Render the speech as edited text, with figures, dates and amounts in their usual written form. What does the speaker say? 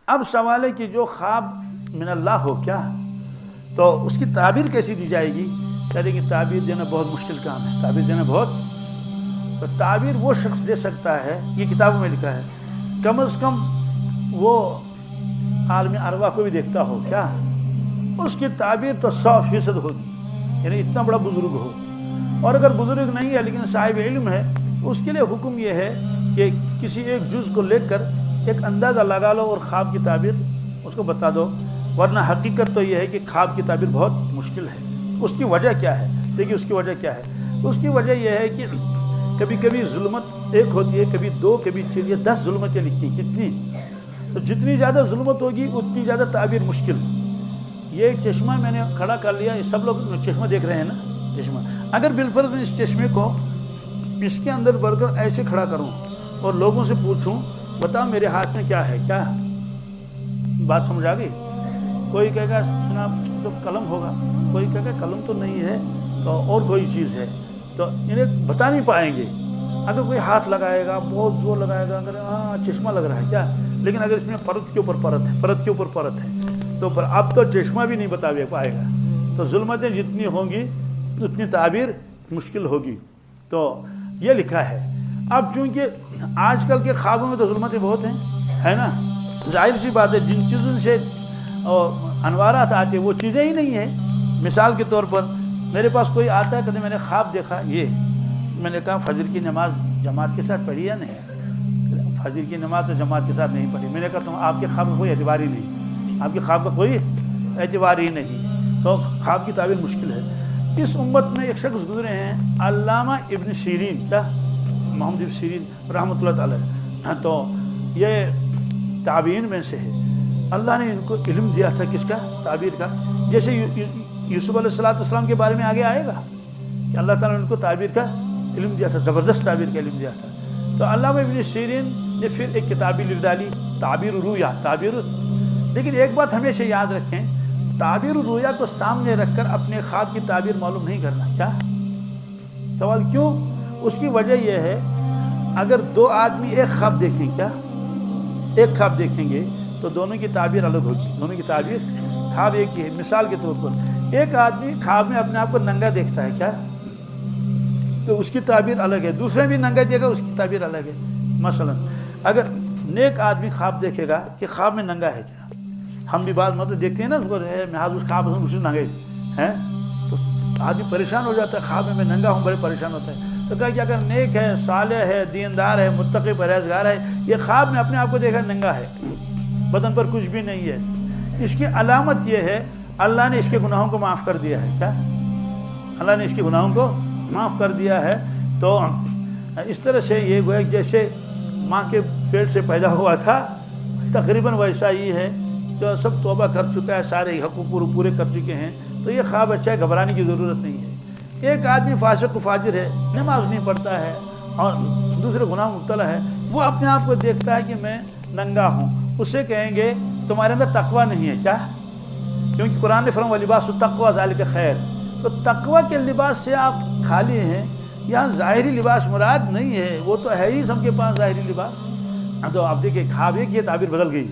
اب سوال ہے کہ جو خواب من اللہ ہو کیا تو اس کی تعبیر کیسی دی جائے گی؟ کہتے ہیں کہ تعبیر دینا بہت مشکل کام ہے، تعبیر دینا بہت، تو تعبیر وہ شخص دے سکتا ہے، یہ کتابوں میں لکھا ہے، کم از کم وہ عالم ارواح کو بھی دیکھتا ہو کیا، اس کی تعبیر تو 100% ہوگی، یعنی اتنا بڑا بزرگ ہو، اور اگر بزرگ نہیں ہے لیکن صاحب علم ہے، اس کے لیے حکم یہ ہے کہ کسی ایک جز کو لے کر ایک اندازہ لگا لو اور خواب کی تعبیر اس کو بتا دو، ورنہ حقیقت تو یہ ہے کہ خواب کی تعبیر بہت مشکل ہے۔ اس کی وجہ کیا ہے؟ دیکھیے اس کی وجہ کیا ہے، اس کی وجہ یہ ہے کہ کبھی کبھی ظلمت ایک ہوتی ہے، کبھی دو، کبھی 10 ظلمتیں لکھی، کتنی؟ تو جتنی زیادہ ظلمت ہوگی اتنی زیادہ تعبیر مشکل۔ یہ ایک چشمہ میں نے کھڑا کر لیا، یہ سب لوگ چشمہ دیکھ رہے ہیں نا، چشمہ، اگر بالفرض میں اس چشمے کو اس کے اندر بھر کر ایسے کھڑا کروں اور لوگوں سے پوچھوں بتاؤ میرے ہاتھ میں کیا ہے، کیا بات سمجھ آ گئی؟ کوئی کہے گا جناب تو قلم ہوگا، کوئی کہے گا قلم تو نہیں ہے تو اور کوئی چیز ہے، تو انہیں بتا نہیں پائیں گے۔ اگر کوئی ہاتھ لگائے گا، بہت زور لگائے گا، اگر ہاں چشمہ لگ رہا ہے کیا، لیکن اگر اس میں پرت کے اوپر پرت ہے، پرت کے اوپر پرت ہے، تو اب تو چشمہ بھی نہیں بتا پائے گا۔ تو ظلمتیں جتنی ہوں گی اتنی تعبیر مشکل ہوگی، تو یہ لکھا ہے۔ اب چونکہ آج کل کے خوابوں میں تو ظلمتیں بہت ہیں، ہے نا، ظاہر سی بات ہے، جن چیزوں سے انوارات آتے وہ چیزیں ہی نہیں ہیں۔ مثال کے طور پر میرے پاس کوئی آتا ہے، کہتے میں نے خواب دیکھا یہ، میں نے کہا فجر کی نماز جماعت کے ساتھ پڑھی یا نہیں؟ فجر کی نماز تو جماعت کے ساتھ نہیں پڑھی۔ میں نے کہا تم آپ کے خواب کا کوئی اعتبار ہی نہیں، آپ کے خواب کا کوئی اعتبار ہی نہیں، تو خواب کی تعبیر مشکل ہے۔ اس امت میں ایک شخص گزرے ہیں علامہ ابن سیرین، کیا محمد ابن سیرین رحمۃ اللہ تعالی، تو یہ تابعین میں سے ہے۔ اللہ نے ان کو علم دیا تھا کس کا؟ تعبیر کا۔ جیسے یوسف علیہ السلام کے بارے میں آگے آئے گا کہ اللہ تعالیٰ نے ان کو تعبیر کا علم دیا تھا، زبردست تعبیر کا علم دیا تھا۔ تو علامہ ابن سیرین نے پھر ایک کتابی لکھ ڈالی، تعبیر الرؤیا، تعبیر۔ لیکن ایک بات ہمیشہ یاد رکھیں، تعبیر الرؤیا کو سامنے رکھ کر اپنے خواب کی تعبیر معلوم نہیں کرنا۔ کیا سوال کیوں؟ اس کی وجہ یہ ہے اگر دو آدمی ایک خواب دیکھیں، کیا ایک خواب دیکھیں گے تو دونوں کی تعبیر الگ ہوگی، دونوں کی تعبیر، خواب ایک ہی ہے۔ مثال کے طور پر ایک آدمی خواب میں اپنے آپ کو ننگا دیکھتا ہے، کیا تو اس کی تعبیر الگ ہے، دوسرے بھی ننگا دیکھے گا، اس کی تعبیر الگ ہے۔ مثلا اگر نیک آدمی خواب دیکھے گا کہ خواب میں ننگا ہے، کیا ہم بھی بعض مطلب دیکھتے ہیں نا، محاذ اس خواب اس ننگے ہیں تو آدمی پریشان ہو جاتا ہے، خواب میں ننگا ہوں، بڑے پریشان ہوتا ہے۔ تو کہا کہ اگر نیک ہے، صالح ہے، دیندار ہے، متقی پرہیزگار ہے، یہ خواب میں اپنے آپ کو دیکھا ننگا ہے، بدن پر کچھ بھی نہیں ہے، اس کی علامت یہ ہے اللہ نے اس کے گناہوں کو معاف کر دیا ہے۔ کیا اللہ نے اس کے گناہوں کو معاف کر دیا ہے۔ تو اس طرح سے یہ گویا جیسے ماں کے پیٹ سے پیدا ہوا تھا، تقریباً ویسا ہی ہے، جو سب توبہ کر چکا ہے، سارے حقوق پورے کر چکے ہیں، تو یہ خواب اچھا ہے، گھبرانے کی ضرورت نہیں ہے۔ ایک آدمی فاسق و فاجر ہے، نماز نہیں پڑھتا ہے اور دوسرے گناہ مبتلا ہے، وہ اپنے آپ کو دیکھتا ہے کہ میں ننگا ہوں، اس سے کہیں گے تمہارے اندر تقویٰ نہیں ہے۔ کیا؟ کیونکہ قرآن نے فرمایا وَلِبَاسُ التَّقْوَىٰ ذَلِكَ خَيْرٌ، تو تقویٰ کے لباس سے آپ خالی ہیں، یہاں ظاہری لباس مراد نہیں ہے، وہ تو ہے ہی سب کے پاس ظاہری لباس۔ تو آپ دیکھیں خواب ایک یہ تعبیر بدل گئی۔